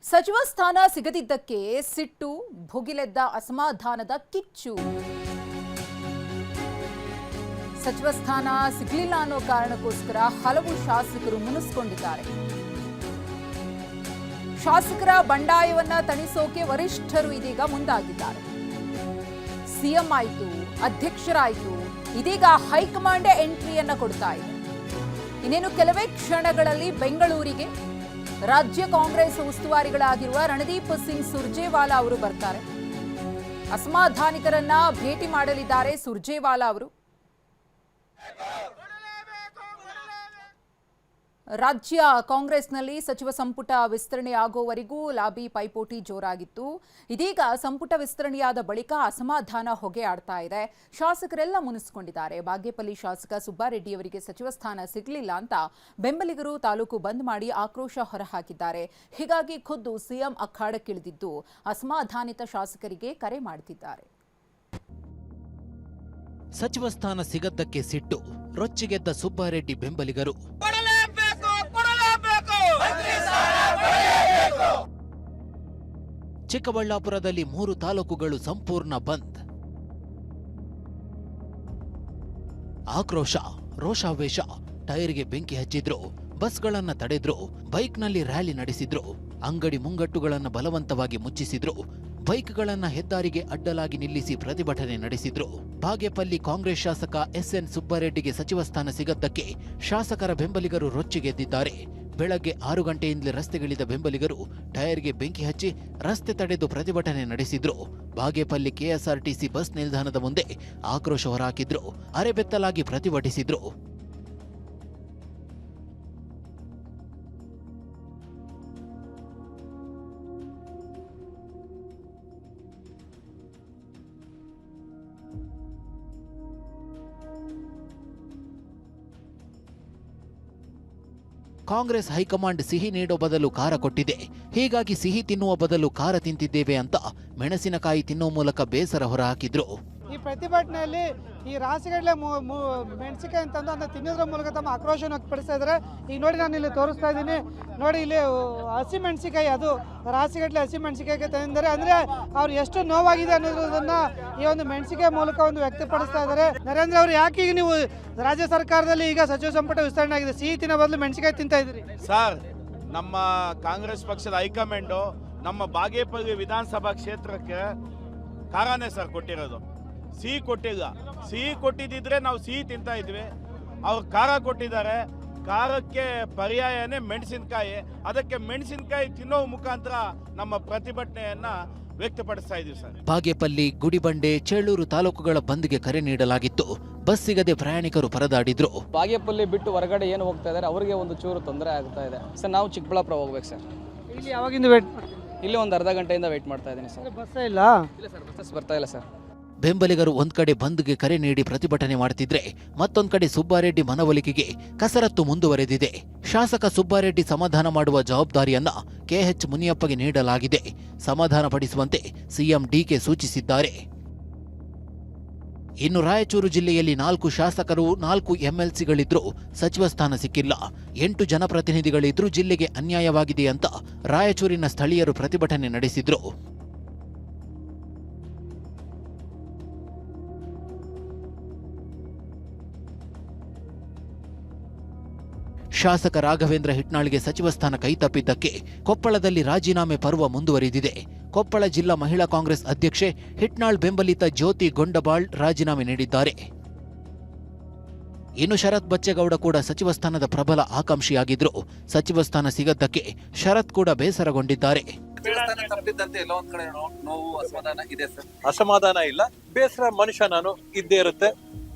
ಸಚಿವ ಸ್ಥಾನ ಸಿಗದಿದ್ದಕ್ಕೆ ಸಿಟ್ಟು, ಭುಗಿಲೆದ್ದ ಅಸಮಾಧಾನದ ಕಿಚ್ಚು. ಸಚಿವ ಸ್ಥಾನ ಸಿಗಲಿಲ್ಲ ಅನ್ನೋ ಕಾರಣಕ್ಕೋಸ್ಕರ ಹಲವು ಶಾಸಕರು ಮುನಿಸಿಕೊಂಡಿದ್ದಾರೆ. ಶಾಸಕರ ಬಂಡಾಯವನ್ನ ತಣಿಸೋಕೆ ವರಿಷ್ಠರು ಇದೀಗ ಮುಂದಾಗಿದ್ದಾರೆ. ಸಿಎಂ ಆಯಿತು, ಅಧ್ಯಕ್ಷರಾಯಿತು, ಇದೀಗ ಹೈಕಮಾಂಡ್ ಎಂಟ್ರಿಯನ್ನ ಕೊಡ್ತಾ ಇದೆ. ಇನ್ನೇನು ಕೆಲವೇ ಕ್ಷಣಗಳಲ್ಲಿ ಬೆಂಗಳೂರಿಗೆ ರಾಜ್ಯ ಕಾಂಗ್ರೆಸ್ ಉಸ್ತುವಾರಿಗಳಾಗಿರುವ ರಣದೀಪ್ ಸಿಂಗ್ ಸುರ್ಜೇವಾಲಾ ಅವರು ಬರ್ತಾರೆ. ಅಸಮಾಧಾನಿತರನ್ನ ಭೇಟಿ ಮಾಡಲಿದ್ದಾರೆ ಸುರ್ಜೇವಾಲಾ ಅವರು. ರಾಜ್ಯ ಕಾಂಗ್ರೆಸ್ನಲ್ಲಿ ಸಚಿವ ಸಂಪುಟ ವಿಸ್ತರಣೆಯಾಗುವವರೆಗೂ ಲಾಬಿ ಪೈಪೋಟಿ ಜೋರಾಗಿತ್ತು. ಇದೀಗ ಸಂಪುಟ ವಿಸ್ತರಣೆಯಾದ ಬಳಿಕ ಅಸಮಾಧಾನ ಹೊಗೆ ಆಡ್ತಾ ಇದೆ. ಶಾಸಕರೆಲ್ಲ ಮುನಿಸಿಕೊಂಡಿದ್ದಾರೆ. ಬಾಗೇಪಲ್ಲಿ ಶಾಸಕ ಸುಬ್ಬಾರೆಡ್ಡಿಯವರಿಗೆ ಸಚಿವ ಸ್ಥಾನ ಸಿಗಲಿಲ್ಲ ಅಂತ ಬೆಂಬಲಿಗರು ತಾಲೂಕು ಬಂದ್ ಮಾಡಿ ಆಕ್ರೋಶ ಹೊರಹಾಕಿದ್ದಾರೆ. ಹೀಗಾಗಿ ಖುದ್ದು ಸಿಎಂ ಅಖಾಡಕ್ಕಿಳಿದಿದ್ದು ಅಸಮಾಧಾನಿತ ಶಾಸಕರಿಗೆ ಕರೆ ಮಾಡುತ್ತಿದ್ದಾರೆ. ಸಚಿವ ಸ್ಥಾನ ಸಿಗದ್ದಕ್ಕೆ ಸಿಟ್ಟು, ರೊಚ್ಚಿಗೆದ್ದ ಸುಬ್ಬಾರೆಡ್ಡಿ ಬೆಂಬಲಿಗರು. ಚಿಕ್ಕಬಳ್ಳಾಪುರದಲ್ಲಿ 3 ತಾಲೂಕುಗಳು ಸಂಪೂರ್ಣ ಬಂದ್. ಆಕ್ರೋಶ, ರೋಷಾವೇಶ, ಟೈರ್ಗೆ ಬೆಂಕಿ ಹಚ್ಚಿದ್ರು, ಬಸ್ಗಳನ್ನ ತಡೆದ್ರು, ಬೈಕ್ನಲ್ಲಿ ರ್ಯಾಲಿ ನಡೆಸಿದ್ರು, ಅಂಗಡಿ ಮುಂಗಟ್ಟುಗಳನ್ನು ಬಲವಂತವಾಗಿ ಮುಚ್ಚಿಸಿದ್ರು, ಬೈಕ್ಗಳನ್ನ ಹೆದ್ದಾರಿಗೆ ಅಡ್ಡಲಾಗಿ ನಿಲ್ಲಿಸಿ ಪ್ರತಿಭಟನೆ ನಡೆಸಿದ್ರು. ಬಾಗೇಪಲ್ಲಿ ಕಾಂಗ್ರೆಸ್ ಶಾಸಕ ಎಸ್ಎನ್ ಸುಬ್ಬಾರೆಡ್ಡಿಗೆ ಸಚಿವ ಸ್ಥಾನ ಸಿಗದ್ದಕ್ಕೆ ಶಾಸಕರ ಬೆಂಬಲಿಗರು ರೊಚ್ಚಿಗೆದ್ದಿದ್ದಾರೆ. ಬೆಳಗ್ಗೆ 6 ಗಂಟೆಯಿಂದಲೇ ರಸ್ತೆಗಿಳಿದ ಬೆಂಬಲಿಗರು ಟೈರ್ಗೆ ಬೆಂಕಿ ಹಚ್ಚಿ ರಸ್ತೆ ತಡೆದು ಪ್ರತಿಭಟನೆ ನಡೆಸಿದ್ರು. ಬಾಗೇಪಲ್ಲಿ ಕೆಎಸ್ಆರ್ಟಿಸಿ ಬಸ್ ನಿಲ್ದಾಣದ ಮುಂದೆ ಆಕ್ರೋಶ ಹೊರಹಾಕಿದ್ರು, ಅರೆಬೆತ್ತಲಾಗಿ ಪ್ರತಿಭಟಿಸಿದ್ರು. ಕಾಂಗ್ರೆಸ್ ಹೈಕಮಾಂಡ್ ಸಿಹಿ ನೀಡೋ ಬದಲು ಖಾರ ಕೊಟ್ಟಿದೆ. ಹೀಗಾಗಿ ಸಿಹಿ ತಿನ್ನುವ ಬದಲು ಖಾರ ತಿಂತಿದ್ದೇವೆ ಅಂತ ಮೆಣಸಿನಕಾಯಿ ತಿನ್ನೋ ಮೂಲಕ ಬೇಸರ ಹೊರಹಾಕಿದ್ರು. ಈ ಪ್ರತಿಭಟನೆಯಲ್ಲಿ ಈ ರಾಸಿಗಡ್ಲೆ ಮೆಣಸಿನಕಾಯಿ ಅಂತಂದು ಅದನ್ನ ತಿನ್ನೋದ್ರ ಮೂಲಕ ತಮ್ಮ ಆಕ್ರೋಶವನ್ನು ವ್ಯಕ್ತಪಡಿಸ್ತಾ ಇದ್ದಾರೆ. ಈಗ ನೋಡಿ, ನಾನು ಇಲ್ಲಿ ತೋರಿಸ್ತಾ ಇದ್ದೀನಿ ನೋಡಿ, ಇಲ್ಲಿ ಹಸಿ ಮೆಣಸಿನಕಾಯಿ, ಅದು ರಾಸಿಗಡ್ಲೆ ಹಸಿ ಮೆಣಸಿನಕಾಯಿ ತಂದಿದ್ದಾರೆ. ಅಂದ್ರೆ ಅವ್ರು ಎಷ್ಟು ನೋವಾಗಿದೆ ಅನ್ನೋದನ್ನ ಈ ಒಂದು ಮೆಣಸಿನಕಾಯಿ ಮೂಲಕ ಒಂದು ವ್ಯಕ್ತಪಡಿಸ್ತಾ ಇದ್ದಾರೆ. ನರೇಂದ್ರ ಅವರು, ಯಾಕೆ ಈಗ ನೀವು ರಾಜ್ಯ ಸರ್ಕಾರದಲ್ಲಿ ಈಗ ಸಚಿವ ಸಂಪುಟ ವಿಸ್ತರಣೆ ಆಗಿದೆ, ಸಿಹಿ ತಿನ್ನೋ ಬದಲು ಮೆಣಸಿನಕಾಯಿ ತಿಂತಾ ಇದ್ದೀರಿ? ಸರ್, ನಮ್ಮ ಕಾಂಗ್ರೆಸ್ ಪಕ್ಷದ ಹೈಕಮಾಂಡು ನಮ್ಮ ಬಾಗೇಪಲ್ಲಿ ವಿಧಾನಸಭಾ ಕ್ಷೇತ್ರಕ್ಕೆ ಖಾರಾನೇ ಸರ್ ಕೊಟ್ಟಿರೋದು, ಸಿಹಿ ಕೊಟ್ಟಿಲ್ಲ. ಸಿಹಿ ಕೊಟ್ಟಿದ್ದಿದ್ರೆ ನಾವು ಸಿಹಿ ತಿಂತಾ ಇದ್ವಿ. ಅವ್ರು ಖಾರ ಕೊಟ್ಟಿದ್ದಾರೆ. ಖಾರಕ್ಕೆ ಪರ್ಯಾಯನೇ ಮೆಣಸಿನಕಾಯಿ. ಅದಕ್ಕೆ ಮೆಣಸಿನಕಾಯಿ ತಿನ್ನೋ ಮುಖಾಂತರ ನಮ್ಮ ಪ್ರತಿಭಟನೆಯನ್ನ ವ್ಯಕ್ತಪಡಿಸ್ತಾ ಇದೀವಿ ಸರ್. ಬಾಗೇಪಲ್ಲಿ, ಗುಡಿಬಂಡೆ, ಚೇಳೂರು ತಾಲೂಕುಗಳ ಬಂದ್ಗೆ ಕರೆ ನೀಡಲಾಗಿತ್ತು. ಬಸ್ ಸಿಗದೆ ಪ್ರಯಾಣಿಕರು ಪರದಾಡಿದ್ರು. ಬಾಗೇಪಲ್ಲಿ ಬಿಟ್ಟು ಹೊರಗಡೆ ಏನು ಹೋಗ್ತಾ ಇದ್ದಾರೆ ಅವರಿಗೆ ಒಂದು ಚೂರು ತೊಂದರೆ ಆಗ್ತಾ ಇದೆ ಸರ್. ನಾವು ಚಿಕ್ಕಬಳ್ಳಾಪುರ ಹೋಗ್ಬೇಕು ಸರ್. ಇಲ್ಲಿ ಯಾವಾಗಿಂದ ವೇಟ್? ಇಲ್ಲಿ ಒಂದು ಅರ್ಧ ಗಂಟೆಯಿಂದ ವೇಟ್ ಮಾಡ್ತಾ ಇದ್ದೀನಿ ಸರ್. ಬಸ್ ಇಲ್ಲ? ಇಲ್ಲ ಸರ್, ಬಸ್ಸಸ್ ಬರ್ತಾ ಇಲ್ಲ ಸರ್. ಬೆಂಬಲಿಗರು ಒಂದ್ ಕಡೆ ಬಂದ್ಗೆ ಕರೆ ನೀಡಿ ಪ್ರತಿಭಟನೆ ಮಾಡುತ್ತಿದ್ರೆ, ಮತ್ತೊಂದ್ ಕಡೆ ಸುಬ್ಬಾರೆಡ್ಡಿ ಮನವೊಲಿಕೆಗೆ ಕಸರತ್ತು ಮುಂದುವರೆದಿದೆ. ಶಾಸಕ ಸುಬ್ಬಾರೆಡ್ಡಿ ಸಮಾಧಾನ ಮಾಡುವ ಜವಾಬ್ದಾರಿಯನ್ನ ಕೆಎಚ್ ಮುನಿಯಪ್ಪಗೆ ನೀಡಲಾಗಿದೆ. ಸಮಾಧಾನ ಪಡಿಸುವಂತೆ ಸಿಎಂ ಡಿಕೆ ಸೂಚಿಸಿದ್ದಾರೆ. ಇನ್ನು ರಾಯಚೂರು ಜಿಲ್ಲೆಯಲ್ಲಿ 4 ಶಾಸಕರು, 4 ಎಂಎಲ್ಸಿಗಳಿದ್ರು ಸಚಿವ ಸ್ಥಾನ ಸಿಕ್ಕಿಲ್ಲ. 8 ಜನಪ್ರತಿನಿಧಿಗಳಿದ್ರೂ ಜಿಲ್ಲೆಗೆ ಅನ್ಯಾಯವಾಗಿದೆ ಅಂತ ರಾಯಚೂರಿನ ಸ್ಥಳೀಯರು ಪ್ರತಿಭಟನೆ ನಡೆಸಿದ್ರು. ಶಾಸಕ ರಾಘವೇಂದ್ರ ಹಿಟ್ನಾಳ್ಗೆ ಸಚಿವ ಸ್ಥಾನ ಕೈತಪ್ಪಿದ್ದಕ್ಕೆ ಕೊಪ್ಪಳದಲ್ಲಿ ರಾಜೀನಾಮೆ ಪರ್ವ ಮುಂದುವರಿದಿದೆ. ಕೊಪ್ಪಳ ಜಿಲ್ಲಾ ಮಹಿಳಾ ಕಾಂಗ್ರೆಸ್ ಅಧ್ಯಕ್ಷೆ ಹಿಟ್ನಾಳ್ ಬೆಂಬಲಿತ ಜ್ಯೋತಿ ಗೊಂಡಬಾಳ್ ರಾಜೀನಾಮೆ ನೀಡಿದ್ದಾರೆ. ಇನ್ನು ಶರತ್ ಬಚ್ಚೇಗೌಡ ಕೂಡ ಸಚಿವ ಸ್ಥಾನದ ಪ್ರಬಲ ಆಕಾಂಕ್ಷಿಯಾಗಿದ್ರು. ಸಚಿವ ಸ್ಥಾನ ಸಿಗದ್ದಕ್ಕೆ ಶರತ್ ಕೂಡ ಬೇಸರಗೊಂಡಿದ್ದಾರೆ. ಅಸಮಾಧಾನ ಇಲ್ಲ, ಬೇಸರ ಮನುಷ್ಯ ನಾನು ಇದ್ದೇ ಇರುತ್ತೆ.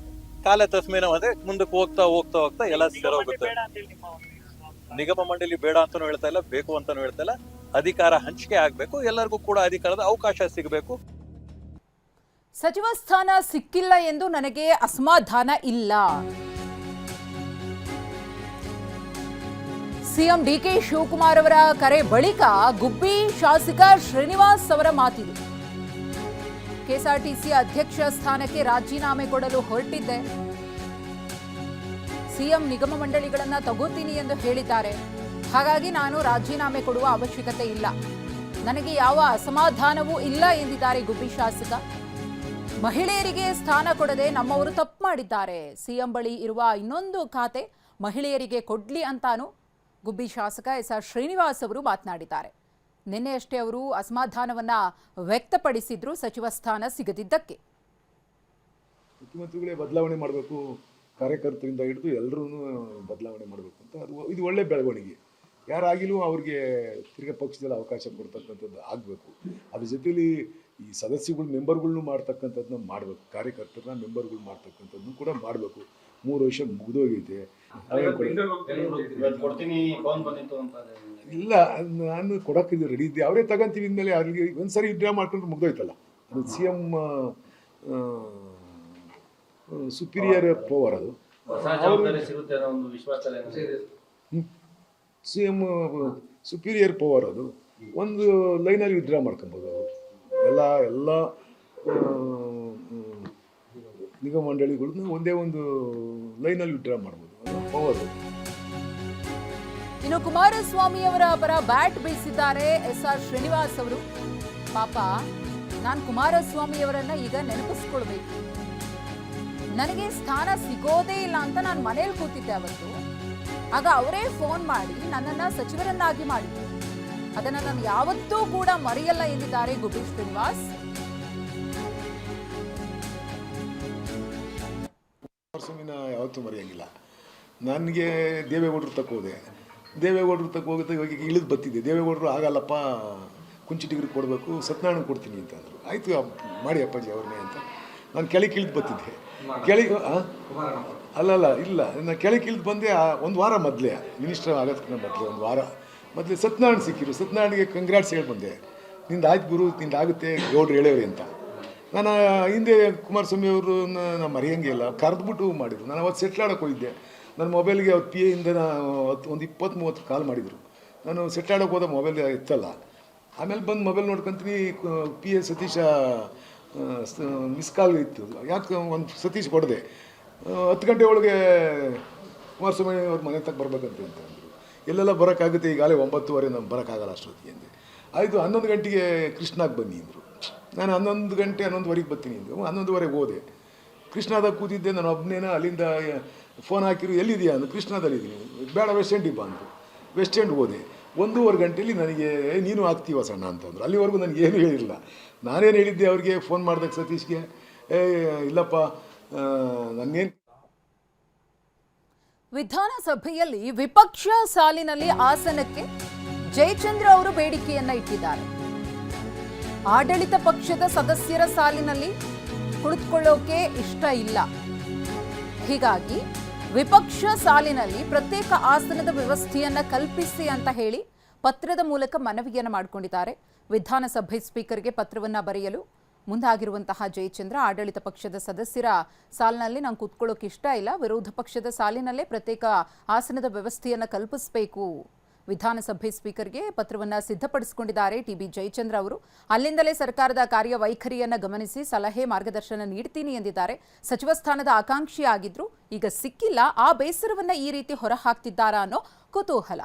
ಕಾಲ ತಸ್ಮೇನ ಅಂದ್ರೆ ಮುಂದಕ್ಕೆ ಹೋಗ್ತಾ ಹೋಗ್ತಾ ಹೋಗ್ತಾ ಎಲ್ಲ ಸರೋಗುತ್ತೆ. ನಿಗಮ ಮಂಡಳಿ ಬೇಡ ಅಂತಾನು ಹೇಳ್ತಾ ಇಲ್ಲ, ಬೇಕು ಅಂತಾನು ಹೇಳ್ತಾ ಇಲ್ಲ. ಅಧಿಕಾರ ಹಂಚಿಕೆ ಆಗ್ಬೇಕು, ಎಲ್ಲರಿಗೂ ಕೂಡ ಅಧಿಕಾರದ ಅವಕಾಶ ಸಿಗಬೇಕು. ಸಚಿವ ಸ್ಥಾನ ಸಿಕ್ಕಿಲ್ಲ ಎಂದು ನನಗೆ ಅಸಮಾಧಾನ ಇಲ್ಲ. ಸಿಎಂ ಡಿಕೆ ಶಿವಕುಮಾರ್ ಅವರ ಕರೆ ಬಳಿಕ ಗುಬ್ಬಿ ಶಾಸಕ ಶ್ರೀನಿವಾಸ್ ಅವರ ಮಾತಿದು. ಕೆಎಸ್ಆರ್ಟಿಸಿ ಅಧ್ಯಕ್ಷ ಸ್ಥಾನಕ್ಕೆ ರಾಜೀನಾಮೆ ಕೊಡಲು ಹೊರಟಿದ್ದೆ. ಸಿಎಂ ನಿಗಮ ಮಂಡಳಿಗಳನ್ನ ತಗೋತೀನಿ ಎಂದು ಹೇಳಿದ್ದಾರೆ. ಹಾಗಾಗಿ ನಾನು ರಾಜೀನಾಮೆ ಕೊಡುವ ಅವಶ್ಯಕತೆ ಇಲ್ಲ, ನನಗೆ ಯಾವ ಅಸಮಾಧಾನವೂ ಇಲ್ಲ ಎಂದಿದ್ದಾರೆ ಗುಬ್ಬಿ ಶಾಸಕ. ಮಹಿಳೆಯರಿಗೆ ಸ್ಥಾನ ಕೊಡದೆ ನಮ್ಮವರು ತಪ್ಪು ಮಾಡಿದ್ದಾರೆ. ಸಿಎಂ ಬಳಿ ಇರುವ ಇನ್ನೊಂದು ಖಾತೆ ಮಹಿಳೆಯರಿಗೆ ಕೊಡ್ಲಿ ಅಂತಾನು ಗುಬ್ಬಿ ಶಾಸಕ SR ಶ್ರೀನಿವಾಸ್ ಅವರು ಮಾತನಾಡಿದ್ದಾರೆ. ನಿನ್ನೆಯಷ್ಟೇ ಅವರು ಅಸಮಾಧಾನವನ್ನ ವ್ಯಕ್ತಪಡಿಸಿದ್ರು ಸಚಿವ ಸ್ಥಾನ ಸಿಗದಿದ್ದಕ್ಕೆ. ಮುಖ್ಯಮಂತ್ರಿಗಳೇ ಬದಲಾವಣೆ ಮಾಡಬೇಕು, ಕಾರ್ಯಕರ್ತರಿಂದ ಹಿಡಿದು ಎಲ್ಲರೂ ಬದಲಾವಣೆ ಮಾಡಬೇಕು ಅಂತ ಇದು ಒಳ್ಳೆ ಬೆಳವಣಿಗೆ. ಯಾರಾಗಿಲೂ ಅವ್ರಿಗೆ ತಿರ್ಗಿ ಪಕ್ಷದಲ್ಲಿ ಅವಕಾಶ ಕೊಡ್ತಕ್ಕಂಥದ್ದು ಆಗಬೇಕು. ಅದ್ರ ಜೊತೆಲಿ ಈ ಸದಸ್ಯಗಳು ಮೆಂಬರ್ಗಳ್ನು ಮಾಡ್ತಕ್ಕಂಥದ್ದನ್ನ ಮಾಡಬೇಕು, ಕಾರ್ಯಕರ್ತರನ್ನ ಮೆಂಬರ್ಗಳು ಮಾಡ್ತಕ್ಕಂಥದ್ದನ್ನು ಕೂಡ ಮಾಡಬೇಕು. 3 ವರ್ಷ ಮುಗಿದೋಗೈತೆ. ಇಲ್ಲ, ನಾನು ಕೊಡೋಕ್ಕೆ ರೆಡಿ ಇದ್ದೆ, ಅವರೇ ತಗೊಂತೀವಿ ಇನ್ಮೇಲೆ ಅವ್ರಿಗೆ ಒಂದ್ಸರಿ ವಿಡ್ರಾ ಮಾಡ್ಕೊಂಡ್ರೆ ಮುಗ್ದೋಯ್ತಲ್ಲ. ಅದು CM ಸುಪೀರಿಯರ್ ಪವರ್, ಅದು CM ಸುಪೀರಿಯರ್ ಪವರ್, ಅದು ಒಂದು ಲೈನಲ್ಲಿ ವಿಡ್ರಾ ಮಾಡ್ಕೊಬೋದು. ಅವರು ಎಲ್ಲ ನಿಗಮ ಮಂಡಳಿಗಳನ್ನ ಒಂದೇ ಒಂದು ಲೈನಲ್ಲಿ ವಿಡ್ರಾ ಮಾಡ್ಬೋದು, ಪವರ್. ಇನ್ನು ಕುಮಾರಸ್ವಾಮಿ ಅವರ ಪರ ಬ್ಯಾಟ್ ಬೀಸಿದ್ದಾರೆ SR ಶ್ರೀನಿವಾಸ್ ಅವರು. ಪಾಪ, ನಾನು ಕುಮಾರಸ್ವಾಮಿ ಅವರನ್ನ ಈಗ ನೆನಪಿಸ್ಕೊಳ್ಬೇಕು. ನನಗೆ ಸ್ಥಾನ ಸಿಗೋದೇ ಇಲ್ಲ ಅಂತ ನಾನು ಮನೇಲಿ ಕೂತಿದ್ದೆ ಅವತ್ತು. ಆಗ ಅವರೇ ಫೋನ್ ಮಾಡಿ ನನ್ನನ್ನ ಸಚಿವರನ್ನಾಗಿ ಮಾಡಿದ್ರು. ಅದನ್ನ ನಾನು ಯಾವತ್ತೂ ಕೂಡ ಮರೆಯಲ್ಲ ಎಂದಿದ್ದಾರೆ ಗುಬ್ಬಿ ಶ್ರೀನಿವಾಸ್. ಕುಮಾರಸ್ವಾಮಿನ ಯಾವತ್ತೂ ಮರೆಯಂಗಿಲ್ಲ. ನನಗೆ ದೇವೇಗೌಡರು ತಕ್ಕೋದೆ, ದೇವೇಗೌಡರು ತಕ್ಕೋಗುತ್ತೆ. ಇವಾಗ ಇಳಿದು ಬರ್ತಿದ್ದೆ, ದೇವೇಗೌಡರು ಆಗಲ್ಲಪ್ಪ, ಕುಂಚಿಟಿಗರು ಕೊಡಬೇಕು, ಸತ್ಯನಾರಾಯಣ ಕೊಡ್ತೀನಿ ಅಂತ ಅಂದರು. ಆಯಿತು ಮಾಡಿ ಅಪ್ಪಾಜಿ ಅವ್ರನ್ನೇ ಅಂತ ನಾನು ಕೆಳಗೆ ಇಳಿದು ಬರ್ತಿದ್ದೆ. ಕೆಳಗೆ ಇಲ್ಲ, ನಾನು ಕೆಳಗೆ ಇಳಿದು ಬಂದೆ. ಒಂದು ವಾರ ಮೊದಲೇ, ಮಿನಿಸ್ಟರ್ ಆಗೋದಕ್ಕಿಂತ ಮೊದಲೇ ಒಂದು ವಾರ ಮೊದಲೇ ಸತ್ಯನಾರಾಯಣ ಸಿಕ್ಕಿರು. ಸತ್ಯನಾರಾಯಣಿಗೆ ಕಂಗ್ರಾಟ್ಸ್ ಹೇಳಿ ಬಂದೆ. ನಿಂದು ಆಯ್ತು ಗುರು, ನಿಂದು ಆಗುತ್ತೆ, ಗೌಡ್ರು ಹೇಳೇವ್ರಿ ಅಂತ. ನಾನು ಹಿಂದೆ ಕುಮಾರಸ್ವಾಮಿ ಅವ್ರನ್ನ ನಾನು ಮರೆಯಂಗೆ ಇಲ್ಲ, ಕರೆದ್ಬಿಟ್ಟು ಮಾಡಿದ್ರು. ನಾನು ಅವತ್ತು ಸೆಟ್ಲ್ ಆಡೋಕೆ ಹೋಗಿದ್ದೆ. ನನ್ನ ಮೊಬೈಲ್ಗೆ ಅವ್ರು PA ಇಂದ ಒಂದು 20-30 ಕಾಲ್ ಮಾಡಿದರು. ನಾನು ಸೆಟ್ಲ್ ಆಡೋಕೆ ಹೋದ ಮೊಬೈಲ್ ಎತ್ತಲ್ಲ. ಆಮೇಲೆ ಬಂದು ಮೊಬೈಲ್ ನೋಡ್ಕೊತೀನಿ, PA ಸತೀಶ ಮಿಸ್ ಕಾಲ್ ಇತ್ತು. ಯಾಕೆ ಒಂದು ಸತೀಶ್ ಕೊಡದೆ 10 ಗಂಟೆ ಒಳಗೆ ಕುಮಾರಸ್ವಾಮಿ ಅವ್ರ ಮನೆ ತಕ್ಕ ಬರ್ಬೇಕಂತ ಅಂದರು. ಎಲ್ಲೆಲ್ಲ ಬರೋಕ್ಕಾಗುತ್ತೆ, ಈಗಾಗಲೇ 9:30 ನಾನು ಬರೋಕ್ಕಾಗಲ್ಲ ಅಷ್ಟೊತ್ತಿಗೆ ಅಂದೆ. ಆಯಿತು, 11 ಗಂಟೆಗೆ ಕೃಷ್ಣಾಗೆ ಬನ್ನಿ ಅಂದರು. ನಾನು 11 ಗಂಟೆ 11:15 ಬರ್ತೀನಿ ಅಂದರು. 11:15 ಹೋದೆ. ಕೃಷ್ಣಾದಾಗ ಕೂತಿದ್ದೆ ನಾನು ಒಬ್ಬನೇನ. ಅಲ್ಲಿಂದ ಫೋನ್ ಹಾಕಿರು, ಎಲ್ಲಿದೆಯಾ ಅಂದರು. ಕೃಷ್ಣಾದಲ್ಲಿದ್ದೀನಿ. ಬೇಡ, ವೆಸ್ಟ್ ಎಂಡಿಗೆ ಬಾ ಅಂದರು. ವೆಸ್ಟ್ ಎಂಡ್ ಹೋದೆ. 1:15 ಗಂಟೆಯಲ್ಲಿ ನನಗೆ ನೀನು ಆಗ್ತೀವ ಸಣ್ಣ ಅಂತಂದರು. ಅಲ್ಲಿವರೆಗೂ ನನಗೇನು ಹೇಳಿಲ್ಲ. ನಾನೇನು ಹೇಳಿದ್ದೆ ಅವ್ರಿಗೆ ಫೋನ್ ಮಾಡಿದಾಗ ಸತೀಶ್ಗೆ, ಇಲ್ಲಪ್ಪ ನನ್ನೇನು. ವಿಧಾನಸಭೆಯಲ್ಲಿ ವಿಪಕ್ಷ ಸಾಲಿನಲ್ಲಿ ಆಸನಕ್ಕೆ ಜಯಚಂದ್ರ ಅವರು ಬೇಡಿಕೆಯನ್ನ ಇಟ್ಟಿದ್ದಾರೆ. ಆಡಳಿತ ಪಕ್ಷದ ಸದಸ್ಯರ ಸಾಲಿನಲ್ಲಿ ಕುಳಿತುಕೊಳ್ಳೋಕೆ ಇಷ್ಟ ಇಲ್ಲ. ಹೀಗಾಗಿ ವಿಪಕ್ಷ ಸಾಲಿನಲ್ಲಿ ಪ್ರತ್ಯೇಕ ಆಸನದ ವ್ಯವಸ್ಥೆಯನ್ನ ಕಲ್ಪಿಸಿ ಅಂತ ಹೇಳಿ ಪತ್ರದ ಮೂಲಕ ಮನವಿಯನ್ನ ಮಾಡಿಕೊಂಡಿದ್ದಾರೆ. ವಿಧಾನಸಭೆ ಸ್ಪೀಕರ್ಗೆ ಪತ್ರವನ್ನ ಬರೆಯಲು ಮುಂದಾಗಿರುವಂತಹ ಜಯಚಂದ್ರ, ಆಡಳಿತ ಪಕ್ಷದ ಸದಸ್ಯರ ಸಾಲಿನಲ್ಲಿ ನಾನು ಕೂತ್ಕೊಳ್ಳೋಕೆ ಇಷ್ಟ ಇಲ್ಲ, ವಿರೋಧ ಪಕ್ಷದ ಸಾಲಿನಲ್ಲೇ ಪ್ರತ್ಯೇಕ ಆಸನದ ವ್ಯವಸ್ಥೆಯನ್ನ ಕಲ್ಪಿಸಬೇಕು. ವಿಧಾನಸಭೆ ಸ್ಪೀಕರ್ಗೆ ಪತ್ರವನ್ನ ಸಿದ್ಧಪಡಿಸಿಕೊಂಡಿದ್ದಾರೆ TB ಜಯಚಂದ್ರ ಅವರು. ಅಲ್ಲಿಂದಲೇ ಸರ್ಕಾರದ ಕಾರ್ಯವೈಖರಿಯನ್ನ ಗಮನಿಸಿ ಸಲಹೆ ಮಾರ್ಗದರ್ಶನ ನೀಡ್ತೀನಿ ಎಂದಿದ್ದಾರೆ. ಸಚಿವ ಸ್ಥಾನದ ಆಕಾಂಕ್ಷಿಯಾಗಿದ್ರು, ಈಗ ಸಿಕ್ಕಿಲ್ಲ, ಆ ಬೇಸರವನ್ನ ಈ ರೀತಿ ಹೊರಹಾಕ್ತಿದ್ದಾರಾ ಅನ್ನೋ ಕುತೂಹಲ.